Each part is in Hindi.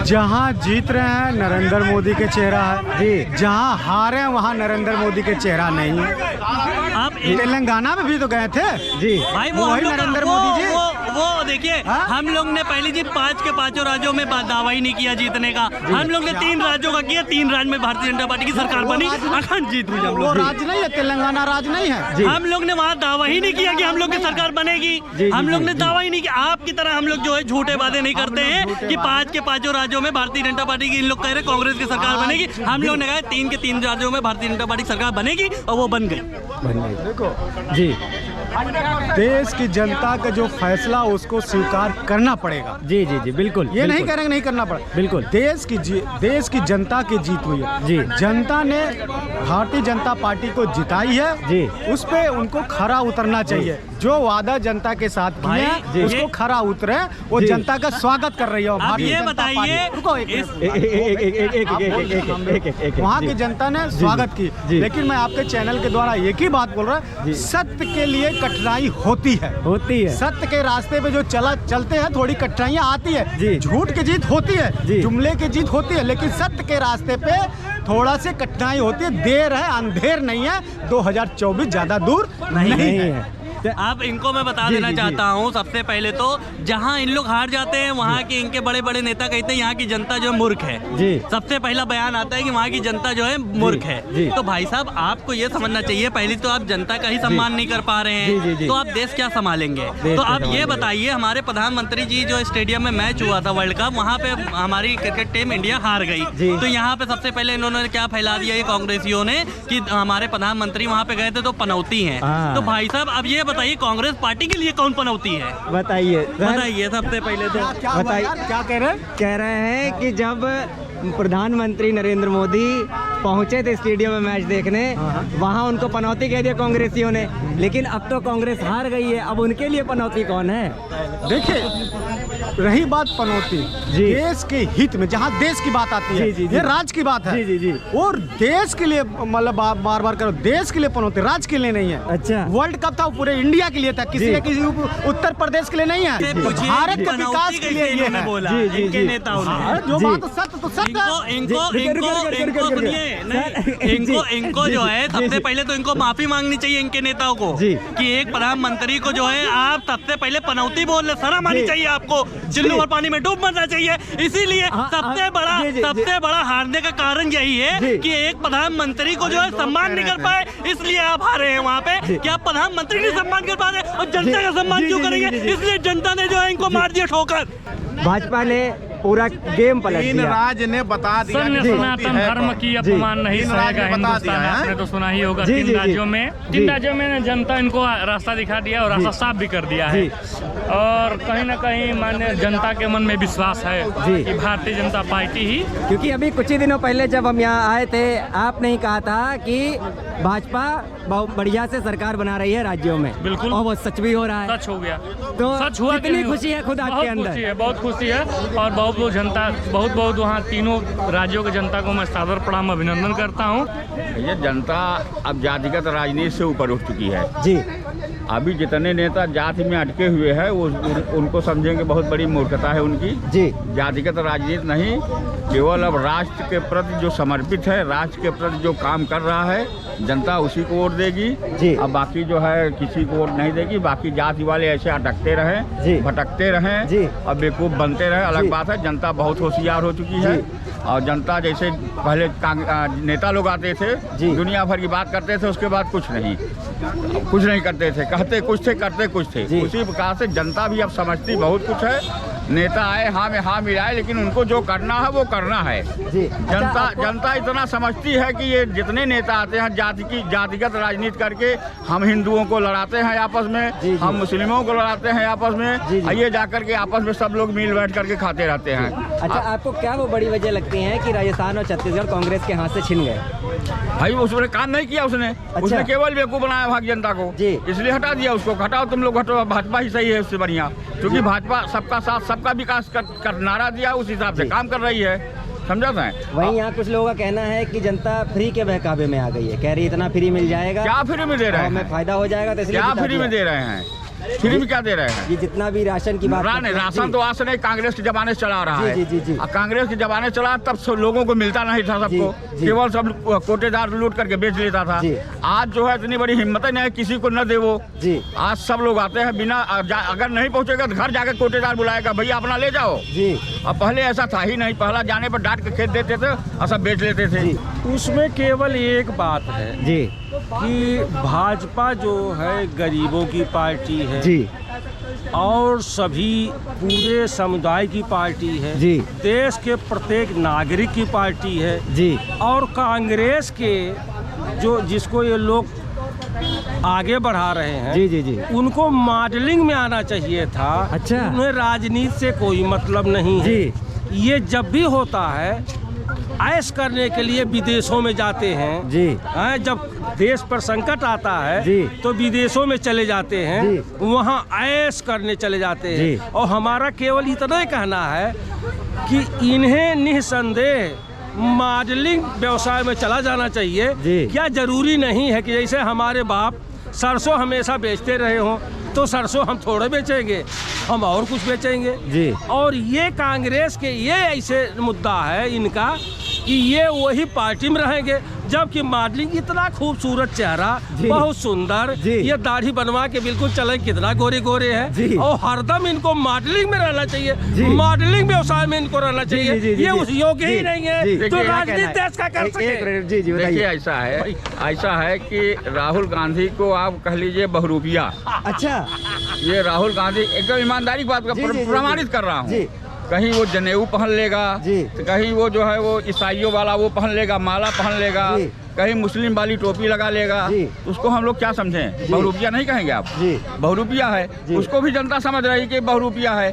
जहाँ जीत रहे हैं नरेंद्र मोदी के चेहरा है जी, जहाँ हारे हैं वहाँ नरेंद्र मोदी के चेहरा नहीं है। आप तेलंगाना में भी तो गए थे जी भाई, वो वही नरेंद्र मोदी जी। वो देखिए, हम लोग ने पहले जी 5 के 5 राज्यों में दावा ही नहीं किया जीतने का। हम लोग ने 3 राज्यों का किया, 3 राज्य में भारतीय जनता पार्टी की सरकार बनी, अखंड जीत हुई हम लोग। वो राज्य नहीं है, तेलंगाना राज्य नहीं है। हम लोग ने वहाँ दावा ही नहीं किया कि हम लोग की सरकार बनेगी। हम लोग ने दावा ही नहीं किया। आपकी तरह हम लोग जो है झूठे वादे नहीं करते हैं कि 5 के 5 राज्यों में भारतीय जनता पार्टी की, इन लोग कह रहे कांग्रेस की सरकार बनेगी। हम लोग ने कहा 3 के 3 राज्यों में भारतीय जनता पार्टी की सरकार बनेगी, और वो बन गई। देखो जी, देश की जनता का जो फैसला उसको स्वीकार करना पड़ेगा। जी जी जी बिल्कुल, ये नहीं करेंगे, नहीं करना पड़ा। बिल्कुल, देश की जनता की जीत हुई है जी। जनता ने भारतीय जनता पार्टी को जिताई है जी, उस पे उनको खरा उतरना चाहिए। जो वादा जनता के साथ किए उसको खरा उतरे, वो जनता का स्वागत कर रही है भारतीय जनता पार्टी। वहाँ की जनता ने स्वागत की, लेकिन मैं आपके चैनल के द्वारा एक ही बात बोल रहा हूँ, सत्य के लिए कठिनाई होती है। सत्य के रास्ते पे जो चलते हैं थोड़ी कठिनाइयाँ आती है, झूठ की जीत होती है, जुमले की जीत होती है, लेकिन सत्य के रास्ते पे थोड़ा से कठिनाई होती है। देर है अंधेर नहीं है, 2024 ज्यादा दूर नहीं है। आप इनको मैं बता देना चाहता हूँ, सबसे पहले तो जहाँ इन लोग हार जाते हैं वहाँ के इनके बड़े बड़े नेता कहते हैं यहाँ की जनता जो है मूर्ख है। सबसे पहला बयान आता है कि वहाँ की जनता जो है मूर्ख है। तो भाई साहब, आपको ये समझना चाहिए, पहले तो आप जनता का ही सम्मान नहीं कर पा रहे हैं, तो आप देश क्या संभालेंगे। तो आप ये बताइए, हमारे प्रधानमंत्री जी जो स्टेडियम में मैच हुआ था वर्ल्ड कप, वहाँ पे हमारी क्रिकेट टीम इंडिया हार गई। तो यहाँ पे सबसे पहले इन्होंने क्या फैला दिया ये कांग्रेसियों ने कि हमारे प्रधानमंत्री वहाँ पे गए थे तो पनौती है। तो भाई साहब, अब ये बताइए कांग्रेस पार्टी के लिए कौन पनौती है? बताइए सबसे पहले तो बताइए क्या कह रहे हैं कि जब प्रधानमंत्री नरेंद्र मोदी पहुंचे थे स्टेडियम में मैच देखने, वहां उनको पनौती कह दिया कांग्रेसियों ने। लेकिन अब तो कांग्रेस हार गई है, अब उनके लिए पनौती कौन है? देखिए, रही बात पनौती, देश के हित में जहाँ देश की बात आती है, ये राज्य की बात है। और देश के लिए मतलब बार बार करो, देश के लिए पनौती, राज्य के लिए नहीं है। अच्छा, वर्ल्ड कप था पूरे इंडिया के लिए था, किसी उत्तर प्रदेश के लिए नहीं है। भारत के विकास के लिए ये है। बोला इनके नेताओं ने, जो बात सत्य तो सत्य। इनको जो है सबसे पहले तो इनको माफी मांगनी चाहिए इनके नेताओं को कि एक प्रधानमंत्री को जो है आप सबसे पहले पनौती बोल रहे, शर्म आनी चाहिए आपको। चिल्लू और पानी में डूब मरना चाहिए। इसीलिए सबसे बड़ा हारने का कारण यही है कि एक प्रधानमंत्री को जो है सम्मान नहीं कर पाए, इसलिए आप हारे हैं वहाँ पे। कि आप प्रधानमंत्री नहीं सम्मान कर पा रहे और जनता का सम्मान क्यों करेंगे? इसलिए जनता ने जो है इनको मार दिया ठोकर। भाजपा ने पूरा गेम पलट दिया। राज्य ने बता दिया कि सनातन धर्म की अपमान नहीं सहेगा हिंदुस्तान। आपने तो सुना ही होगा, 3 राज्यों में जनता इनको रास्ता दिखा दिया और रास्ता साफ भी कर दिया है। और कहीं ना कहीं माने जनता के मन में विश्वास है कि भारतीय जनता पार्टी ही, क्योंकि अभी कुछ ही दिनों पहले जब हम यहाँ आए थे, आपने ही कहा था कि भाजपा बहुत बढ़िया से सरकार बना रही है राज्यों में। बिल्कुल, और वो सच भी हो रहा है। सच हो गया, तो सच हुआ। कितनी खुशी है खुद आपके अंदर? बहुत खुशी है और बहुत जनता, बहुत वहाँ तीनों राज्यों की जनता को मैं सादर प्रणाम अभिनंदन करता हूँ। ये जनता अब जातिगत राजनीति से ऊपर उठ चुकी है जी। अभी जितने नेता जाति में अटके हुए हैं उनको समझेंगे बहुत बड़ी मूर्खता है उनकी जी। जातिगत राजनीति नहीं, केवल अब राष्ट्र के प्रति जो समर्पित है, राष्ट्र के प्रति जो काम कर रहा है, जनता उसी को वोट देगी जी। अब बाकी जो है किसी को वोट नहीं देगी। बाकी जाति वाले ऐसे अटकते रहें, भटकते रहें जी, और बेवकूफ़ बनते रहें, अलग बात है। जनता बहुत होशियार हो चुकी है। और जनता जैसे पहले नेता लोग आते थे, दुनिया भर की बात करते थे, उसके बाद कुछ नहीं करते थे, कहते कुछ थे, करते कुछ थे। उसी प्रकार से जनता भी अब समझती बहुत कुछ है। नेता आए हाँ में हाँ मिलाए, लेकिन उनको जो करना है वो करना है। जनता इतना समझती है कि ये जितने नेता आते हैं जातिगत राजनीति करके हम हिंदुओं को लड़ाते हैं आपस में, हम मुस्लिमों को लड़ाते हैं आपस में, ये जाकर के आपस में सब लोग मिल बैठ करके खाते रहते हैं। अच्छा, आपको क्या वो बड़ी वजह लगती है कि राजस्थान और छत्तीसगढ़ कांग्रेस के हाथ से छिन गए? भाई उसने काम नहीं किया, उसने केवल बेवकूफ बनाया भाग जनता को, इसलिए हटा दिया उसको। हटाओ तुम लोग, हटाओ, भाजपा ही सही है उससे बढ़िया, क्योंकि भाजपा सबका साथ सबका विकास कर नारा दिया, उस हिसाब से काम कर रही है। समझाता है। वहीं यहाँ कुछ लोगों का कहना है कि जनता फ्री के बहकावे में आ गई है, कह रही इतना फ्री मिल जाएगा, क्या फ्री में दे रहे हैं, हमें फायदा हो जाएगा, तो क्या फ्री में दे रहे हैं? फ्री में क्या दे रहे हैं? ये जितना भी राशन की बात राशन तो आज से नहीं, कांग्रेस के जमाने से चला रहा है। जी। कांग्रेस के जमाने चला तब सब लोगों को मिलता नहीं था, सबको केवल सब कोटेदार लूट करके बेच लेता था। आज जो है इतनी बड़ी हिम्मत नहीं है किसी को न दे वो। आज सब लोग आते हैं बिना, अगर नहीं पहुंचेगा तो घर जाकर कोटेदार बुलाएगा, भैया अपना ले जाओ। अब पहले ऐसा था ही नहीं, पहला जाने पर डांट के खेत देते थे और सब बेच लेते थे। उसमें केवल एक बात है जी कि भाजपा जो है गरीबों की पार्टी है जी और सभी पूरे समुदाय की पार्टी है जी, देश के प्रत्येक नागरिक की पार्टी है जी, और कांग्रेस के जो जिसको ये लोग आगे बढ़ा रहे हैं जी जी जी, उनको मॉडलिंग में आना चाहिए था। अच्छा। उन्हें राजनीति से कोई मतलब नहीं है। ये जब भी होता है ऐश करने के लिए विदेशों में जाते हैं जी, जब देश पर संकट आता है जी, तो विदेशों में चले जाते हैं, वहाँ ऐश करने चले जाते हैं। और हमारा केवल इतना ही कहना है कि इन्हें निसंदेह मॉडलिंग व्यवसाय में चला जाना चाहिए। क्या जरूरी नहीं है कि जैसे हमारे बाप सरसों हमेशा बेचते रहे हों तो सरसों हम थोड़े बेचेंगे, हम और कुछ बेचेंगे जी। और ये कांग्रेस के ये ऐसे मुद्दा है इनका कि ये वही पार्टी में रहेंगे, जबकि मॉडलिंग इतना खूबसूरत चेहरा, बहुत सुंदर, ये दाढ़ी बनवा के बिल्कुल चले, कितना गोरे गोरे है, और हरदम इनको मॉडलिंग में रहना चाहिए, मॉडलिंग व्यवसाय में इनको रहना चाहिए। ये उस योग्य ही नहीं है तो राजनीति देश का कर सके। देखिए ऐसा है कि राहुल गांधी को आप कह लीजिए बहुरूपिया। अच्छा, ये राहुल गांधी एकदम ईमानदारी की बात का प्रमाणित कर रहा हूँ। कहीं वो जनेऊ पहन लेगा, तो कहीं वो जो है वो ईसाइयों वाला वो पहन लेगा, माला पहन लेगा, कहीं मुस्लिम वाली टोपी लगा लेगा, उसको हम लोग क्या समझें? बहुरूपिया नहीं कहेंगे आप? बहुरूपिया है, उसको भी जनता समझ रही कि बहुरूपिया है।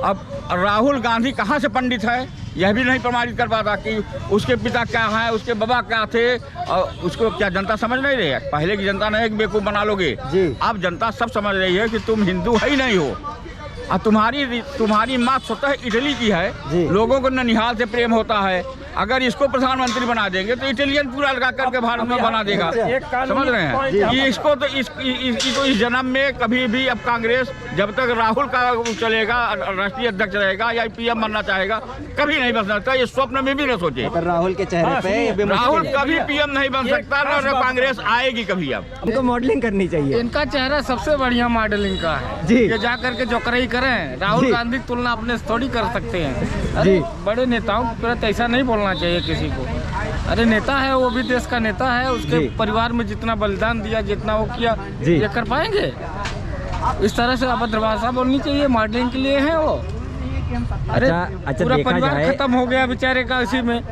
अब राहुल गांधी कहाँ से पंडित है यह भी नहीं प्रमाणित कर पाता कि उसके पिता क्या है, उसके बाबा क्या थे, और उसको क्या जनता समझ नहीं रही है? पहले की जनता नहीं एक बेवकूफ बना लोगे, अब जनता सब समझ रही है कि तुम हिंदू है ही नहीं हो। और तुम्हारी माँ स्वतः इटली की है, लोगों को ननिहाल से प्रेम होता है। अगर इसको प्रधानमंत्री बना देंगे तो इटालियन पूरा लगा करके भारत में बना देगा। समझ रहे हैं? ये इसको तो इस जन्म में कभी भी अब कांग्रेस जब तक राहुल का चलेगा, राष्ट्रीय अध्यक्ष रहेगा या पीएम बनना चाहेगा, कभी नहीं बन सकता। ये स्वप्न में भी न सोचे। राहुल के चेहरे पे राहुल कभी पीएम नहीं बन सकता, न कांग्रेस आएगी कभी। अब इनको मॉडलिंग करनी चाहिए। इनका चेहरा सबसे बढ़िया मॉडलिंग का है जी। ये जा करके जो करे करें, राहुल गांधी की तुलना अपने से थोड़ी कर सकते हैं। अरे बड़े नेताओं के प्रति ऐसा नहीं बोलना चाहिए किसी को। अरे नेता है, वो भी देश का नेता है, उसके परिवार में जितना बलिदान दिया, जितना वो किया, ये कर पाएंगे? इस तरह से अभद्र भाषा बोलनी चाहिए, मॉडलिंग के लिए है वो। अरे पूरा परिवार खत्म हो गया बेचारे का इसी में।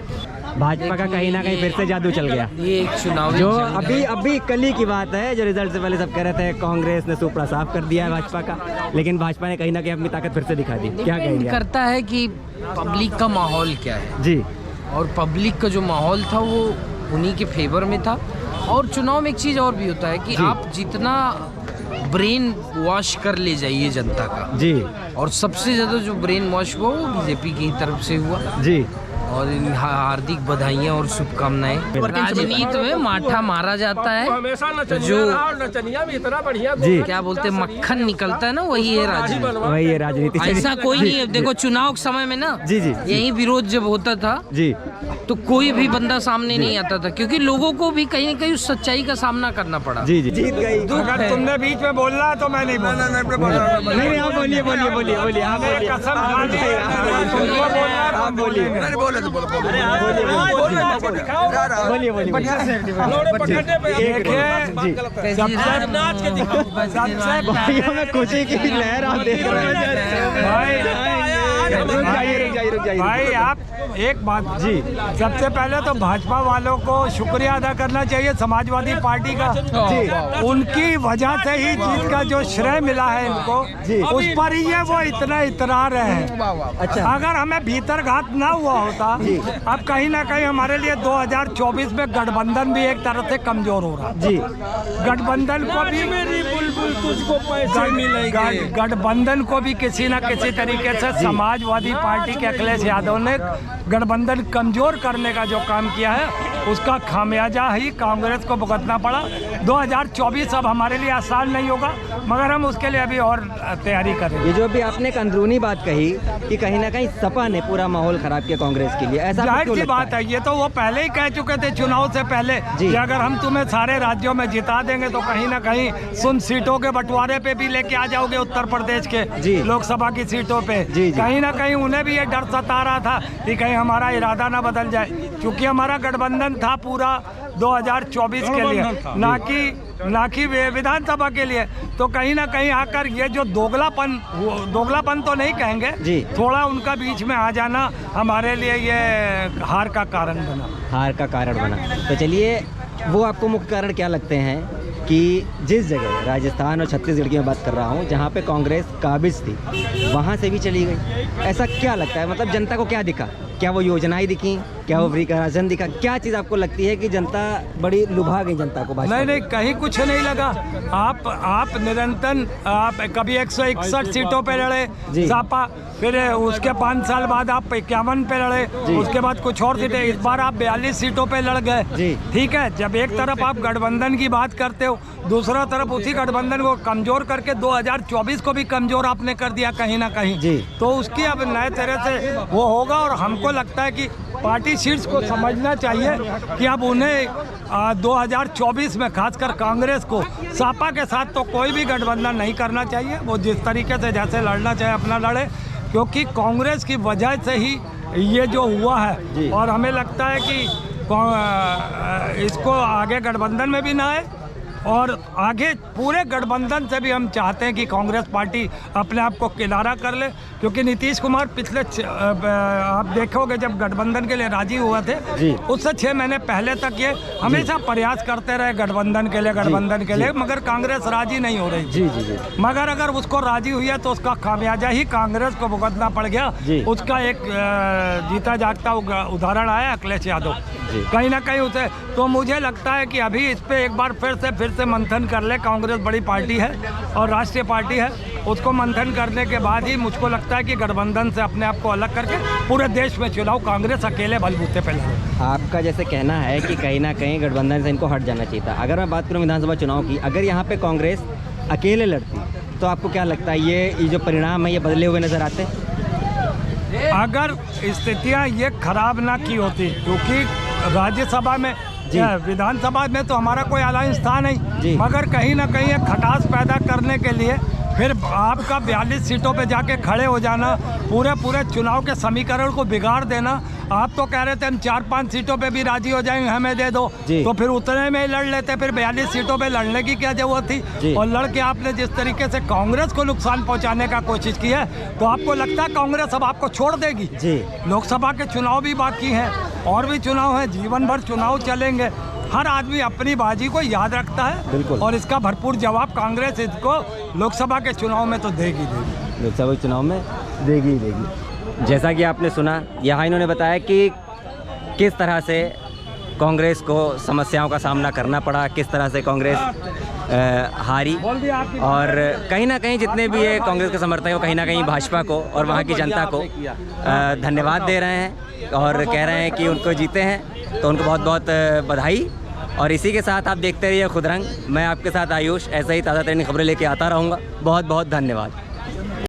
भाजपा का कहीं ना कहीं फिर से जादू चल गया। ये एक चुनाव जो अभी कल ही की बात है, जो रिजल्ट से पहले सब कह रहे थे कांग्रेस ने सुपड़ा साफ कर दिया है भाजपा का, लेकिन भाजपा ने कहीं ना कहीं अपनी ताकत फिर से दिखा दी। क्या कहेंगे? करता है कि पब्लिक का माहौल क्या है जी, और पब्लिक का जो माहौल था वो उन्हीं के फेवर में था। और चुनाव में एक चीज़ और भी होता है कि आप जितना ब्रेन वॉश कर ले जाइए जनता का जी, और सबसे ज़्यादा जो ब्रेन वॉश हुआ वो बीजेपी की तरफ से हुआ जी। और हार्दिक बधाइयाँ और शुभकामनाएं। राजनीति में माठा मारा जाता है, जो इतना बढ़िया जी क्या बोलते हैं मक्खन निकलता है ना, वही है राजनीति। वही है राजनीति। ऐसा कोई नहीं है। देखो चुनाव के समय में ना जी जी यही विरोध जब होता था जी, तो कोई भी बंदा सामने नहीं आता था, क्योंकि लोगों को भी कहीं न कहीं उस सच्चाई का सामना करना पड़ा। जी जी जीत गई। अगर तुमने बीच में बोलना तो मैं नहीं बोलना। नहीं आप बोलिए बोलिए बोलिए बोलिए आप बोलिए में खुशी की लहर आप देख रहे हैं भाई। आप एक बात जी, सबसे पहले तो भाजपा वालों को शुक्रिया अदा करना चाहिए समाजवादी पार्टी का जी। उनकी वजह से ही जीत का जो श्रेय मिला है इनको जी, उस पर ही वो इतना इतरा रहे हैं। अच्छा, अगर हमें भीतर घात ना हुआ होता, अब कहीं ना कहीं हमारे लिए 2024 में गठबंधन भी एक तरह से कमजोर हो रहा जी। गठबंधन को भी तुझको पैसे मिलेंगे, गठबंधन को भी किसी न किसी तरीके से समाजवादी पार्टी के अखिलेश यादव ने गठबंधन कमजोर करने का जो काम किया है, उसका खामियाजा ही कांग्रेस को भुगतना पड़ा। 2024 अब हमारे लिए आसान नहीं होगा, मगर हम उसके लिए अभी और तैयारी करेंगे। ये जो भी आपने एक अंदरूनी बात कही कि कहीं ना कहीं सपा ने पूरा माहौल खराब किया कांग्रेस के लिए, ऐसा जाहिर सी बात है, ये तो वो पहले ही कह चुके थे चुनाव से पहले कि अगर हम तुम्हें सारे राज्यों में जिता देंगे तो कहीं ना कहीं सुन सीटों के बंटवारे पे भी लेके आ जाओगे उत्तर प्रदेश के लोकसभा की सीटों पे। कहीं ना कहीं उन्हें भी ये डर सता रहा था कि कहीं हमारा इरादा ना बदल जाए, क्योंकि हमारा गठबंधन था पूरा 2024 के लिए, ना कि विधानसभा के लिए। तो कहीं ना कहीं आकर ये जो दोगलापन तो नहीं कहेंगे, थोड़ा उनका बीच में आ जाना हमारे लिए ये हार का कारण बना। तो चलिए, वो आपको मुख्य कारण क्या लगते हैं कि जिस जगह राजस्थान और छत्तीसगढ़ की मैं बात कर रहा हूँ जहाँ पे कांग्रेस काबिज थी, वहाँ से भी चली गई, ऐसा क्या लगता है? मतलब जनता को क्या दिखा? क्या वो योजनाएं दिखी? क्या वो विकासन दिखा? क्या चीज़ आपको लगती है कि जनता बड़ी लुभा गई जनता को? नहीं, कहीं कुछ नहीं लगा। आप निरंतर आप कभी 161 सीटों पे लड़े सापा, फिर उसके 5 साल बाद आप 51 पे लड़े, उसके बाद कुछ और सीटें, इस बार आप 42 सीटों पे लड़ गए। ठीक है, जब एक तरफ आप गठबंधन की बात करते हो, दूसरा तरफ उसी गठबंधन को कमजोर करके 2024 को भी कमजोर आपने कर दिया कहीं ना कहीं, तो उसकी अब नए तरह से वो होगा। और हमको लगता है कि पार्टी शीर्ष को समझना चाहिए कि अब उन्हें 2024 में खासकर कांग्रेस को सापा के साथ तो कोई भी गठबंधन नहीं करना चाहिए। वो जिस तरीके से जैसे लड़ना चाहे अपना लड़े, क्योंकि कांग्रेस की वजह से ही ये जो हुआ है। और हमें लगता है कि इसको आगे गठबंधन में भी ना आए, और आगे पूरे गठबंधन से भी हम चाहते हैं कि कांग्रेस पार्टी अपने आप को किनारा कर ले, क्योंकि नीतीश कुमार पिछले आप देखोगे जब गठबंधन के लिए राजी हुए थे उससे 6 महीने पहले तक ये हमेशा प्रयास करते रहे गठबंधन के लिए, मगर कांग्रेस राजी नहीं हो रही थी। मगर अगर उसको राजी हुई है तो उसका खामियाजा ही कांग्रेस को भुगतना पड़ गया। उसका एक जीता जागता उदाहरण आया अखिलेश यादव, कहीं ना कहीं उसे। तो मुझे लगता है कि अभी इस पे एक बार फिर से मंथन कर ले। कांग्रेस बड़ी पार्टी है और राष्ट्रीय पार्टी है, उसको मंथन करने के बाद ही मुझको लगता है कि गठबंधन से अपने आप को अलग करके पूरे देश में चुनाव कांग्रेस अकेले बलबूते पे लड़े। आपका जैसे कहना है कि कहीं ना कहीं गठबंधन से इनको हट जाना चाहिए था। अगर मैं बात करूं विधानसभा चुनाव की, अगर यहाँ पे कांग्रेस अकेले लड़ती तो आपको क्या लगता है ये जो परिणाम है ये बदले हुए नजर आते? अगर स्थितियाँ ये खराब ना की होती, क्योंकि राज्यसभा में विधानसभा में तो हमारा कोई अलायंस था नहीं, मगर कहीं ना कहीं एक खटास पैदा करने के लिए फिर आपका 42 सीटों पे जाके खड़े हो जाना, पूरे चुनाव के समीकरण को बिगाड़ देना। आप तो कह रहे थे हम 4-5 सीटों पे भी राजी हो जाएंगे, हमें दे दो, तो फिर उतने में ही लड़ लेते। फिर 42 सीटों पे लड़ने की क्या जरूरत थी? और लड़के आपने जिस तरीके से कांग्रेस को नुकसान पहुंचाने का कोशिश की है, तो आपको लगता है कांग्रेस अब आपको छोड़ देगी? लोकसभा के चुनाव भी बाकी हैं, और भी चुनाव है, जीवन भर चुनाव चलेंगे। हर आदमी अपनी बाजी को याद रखता है, और इसका भरपूर जवाब कांग्रेस इसको लोकसभा के चुनाव में तो देगी। लोकसभा चुनाव में देगी। जैसा कि आपने सुना, यहाँ इन्होंने बताया कि किस तरह से कांग्रेस को समस्याओं का सामना करना पड़ा, किस तरह से कांग्रेस हारी, और कहीं ना कहीं जितने भी ये कांग्रेस के समर्थक हैं वो कहीं ना कहीं भाजपा को और वहाँ की जनता को धन्यवाद दे रहे हैं और कह रहे हैं कि उनको जीते हैं, तो उनको बहुत बहुत बधाई। और इसी के साथ आप देखते रहिए खुदरंग। मैं आपके साथ आयुष, ऐसे ही ताज़ा तरीन खबरें लेके आता रहूँगा। बहुत बहुत धन्यवाद।